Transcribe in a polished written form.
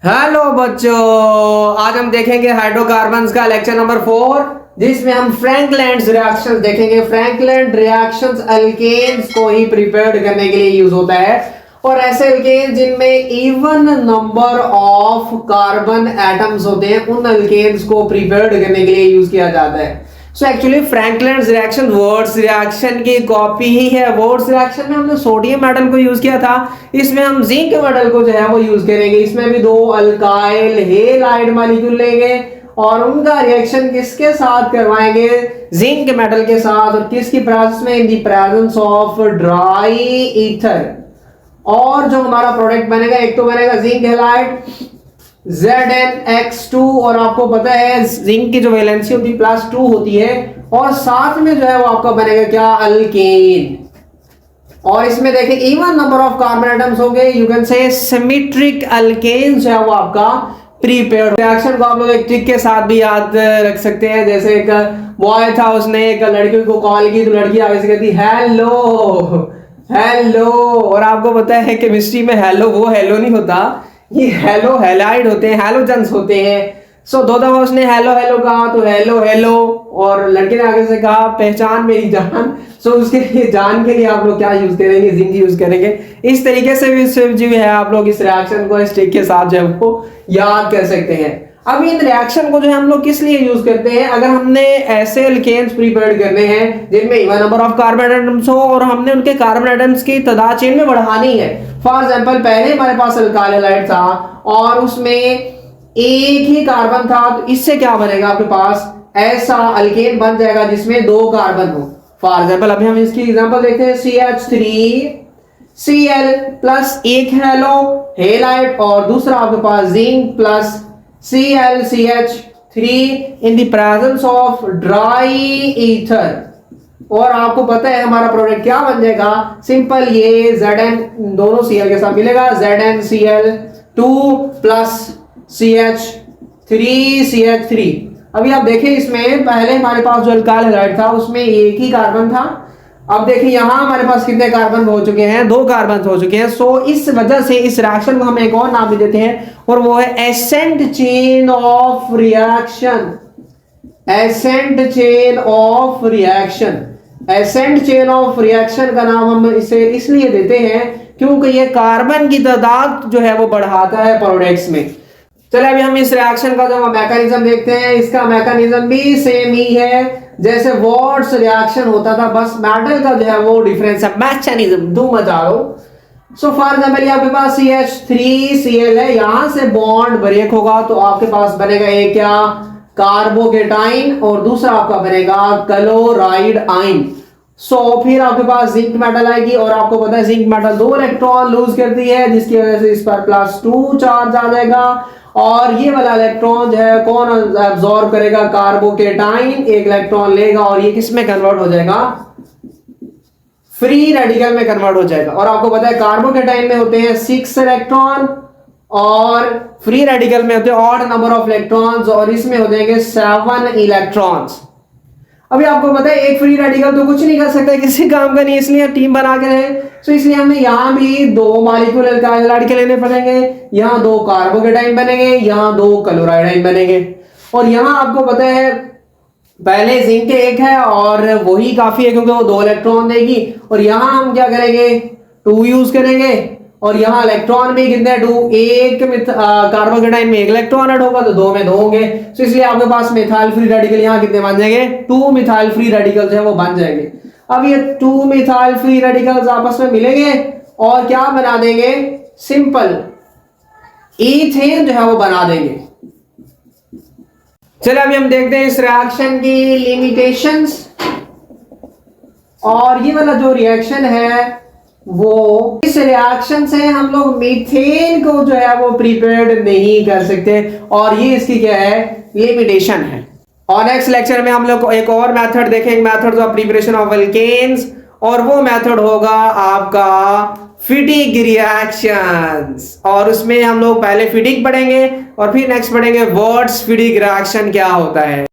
Hello बच्चों, आज हम देखेंगे हाइड्रोकार्बन्स का लेक्चर नंबर 4, जिसमें हम फ्रैंकलैंड रिएक्शंस देखेंगे। फ्रैंकलैंड रिएक्शंस अल्केन्स को ही प्रिपेयर्ड करने के लिए यूज होता है, और ऐसे अल्केन्स जिनमें even number of carbon atoms होते हैं, उन अल्केन्स को प्रिपेयर्ड करने के लिए यूज किया जाता है। So actually Frankland reaction words reaction की कॉपी ही है। वर्ड्स रिएक्शन में हमने सोडियम मेटल को यूज किया था, इसमें हम जिंक मेटल को जो है वो यूज करेंगे। इसमें भी दो अल्काइल हेलाइड मॉलिक्यूल लेंगे और उनका रिएक्शन किसके साथ करवाएंगे? जिंक मेटल के साथ। और किसकी प्रेजेंस में? इन the presence of dry ether. और जो हमारा प्रोडक्ट बनेगा, एक तो बनेगा जिंक हेलाइड ZnX2, और आपको पता है जिंक की जो वैलेंसी होती है +2 होती है, और साथ में जो है वो आपका बनेगा क्या? अल्केन। और इसमें देखिए even number of carbon atoms होंगे, you can say symmetric alkane जो है वो आपका प्रीपेयर्ड। रिएक्शन को आप लोग एक ट्रिक के साथ भी याद रख सकते हैं। जैसे एक बॉय था, उसने एक लड़की को कॉल की, तो लड़की आगे से कहती हेलो हेलो। और आपको पता है केमिस्ट्री में हेलो वो हेलो नहीं होता, ये हेलो हैलाइड होते हैं, हैलोजन्स होते हैं। सो दो दफा उसने हेलो हेलो कहा, तो हेलो हेलो, और लड़के ने आगे से कहा पहचान मेरी जान। सो उसके लिए जान के लिए आप लोग क्या यूज करेंगे? जिंक यूज करेंगे। इस तरीके से भी जो है आप लोग इस रिएक्शन को इस ट्रिक के साथ जो है वो याद कर सकते हैं। अब इन रिएक्शन को जो है हम लोग किस लिए यूज करते हैं? अगर हमने ऐसे अल्केन्स प्रिपेयर्ड करने हैं जिनमें even number of carbon atoms हो, और हमने उनके कार्बन एटम्स की तादाद चेन में बढ़ानी है। फॉर एग्जांपल, पहले हमारे पास अल्काइल हैलाइड था और उसमें एक ही कार्बन था, तो इससे क्या बनेगा? आपके पास ऐसा अल्केन बन जाएगा जिसमें दो कार्बन हो। फॉर एग्जांपल, अभी हम इसकी एग्जांपल देखते हैं। CH3Cl प्लस एक हेलो हेलाइड, और दूसरा आपके पास zinc plus ClCH3 in the presence of dry ether. और आपको पता है हमारा प्रोडक्ट क्या बन जाएगा? सिंपल, ये Zn दोनों Cl के साथ मिलेगा, ZnCl2 प्लस CH3CH3। अभी आप देखें, इसमें पहले हमारे पास जो अल्काइल हैलाइड था उसमें एक ही कार्बन था। अब देखिए यहां हमारे पास कितने कार्बन हो चुके हैं? दो कार्बन हो चुके हैं। सो इस वजह से इस रिएक्शन को हम एक और नाम भी देते हैं, और वो है ascent chain of reaction. Ascent chain of reaction. Ascent chain of reaction का नाम हम इसे इसलिए देते हैं क्योंकि ये कार्बन की तादाद जो है वो बढ़ाता है प्रोडक्ट्स में। चलिए अभी हम इस रिएक्शन का जो मैकेनिज्म देखते हैं। इसका मैकेनिज्म भी सेम ही है जैसे वॉट्स रिएक्शन होता था, बस मेटल का जो है वो डिफरेंस है। मैकेनिज्म दो मजा लो। सो फॉर एग्जांपल, आपके पास CH3Cl है, यहां से बॉन्ड ब्रेक होगा तो आपके पास बनेगा एक क्या? कार्बोकेटाइन, और दूसरा आपका बनेगा क्लोराइड आइन। सो फिर आपके पास जिंक मेटल आएगी, और आपको पता है जिंक मेटल दो इलेक्ट्रॉन लूज करती है, जिसकी वजह से इस पर +2 चार्ज आ जाएगा। और ये वाला इलेक्ट्रॉन जो है कौन अब्सॉर्ब करेगा? कार्बोकेटाइन एक इलेक्ट्रॉन लेगा, और ये किस में कन्वर्ट हो जाएगा? फ्री रेडिकल में कन्वर्ट हो जाएगा। और आपको पता है कार्बोकेटाइन में होते हैं 6 इलेक्ट्रॉन, और फ्री रेडिकल में होते हैं ऑड नंबर ऑफ इलेक्ट्रॉन्स, और इसमें हो जाएंगे 7 इलेक्ट्रॉन्स। अभी आपको पता है एक फ्री रेडिकल तो कुछ नहीं कर सकता, किसी काम का नहीं, इसलिए टीम बना के रहे। तो इसलिए हमें यहाँ भी दो मॉलिक्यूल अल्काइल हैलाइड के लेने पड़ेंगे, यहाँ दो कार्बोकेटाइन बनेंगे, यहाँ दो क्लोराइड आइन बनेंगे। और यहाँ आपको पता है पहले जिंक एक है और वही काफी है क्योंकि वो दो इलेक्ट्रॉन देगी। और यहाँ हम क्या करेंगे? 2 यूज करेंगे, और यहाँ इलेक्ट्रॉन भी कितने? 2। एक कार्बोकेटाइन में एक इलेक्ट्रॉन ऐड होगा तो 2 में 2 होंगे। तो इसलिए आपके पास मिथाइल फ्री रेडिकल यहाँ कितने बन जाएंगे? 2 मिथाइल फ्री रेडिकल जो है वो बन जाएंगे। अब ये 2 मिथाइल फ्री रेडिकल्स आपस में मिलेंगे और क्या बना देंगे? सिंपल ईथेन जो है वो बना देंगे। चलिए अभी हम देखते हैं इस रिएक्शन की लिमिटेशंस। और ये वाला जो रिएक्शन है वो, इस रिएक्शन से हम लोग मीथेन को जो है वो प्रिपेयर्ड नहीं कर सकते, और ये इसकी क्या है? लिमिटेशन है। और नेक्स्ट लेक्चर में हम लोग एक और मेथड देखेंगे, method of preparation of alkanes, और वो मेथड होगा आपका फिटिक रिएक्शंस। और उसमें हम लोग पहले फिटिक पढ़ेंगे और फिर नेक्स्ट पढ़ेंगे वर्ड्स फिटिक रिएक्शन क्या होता है।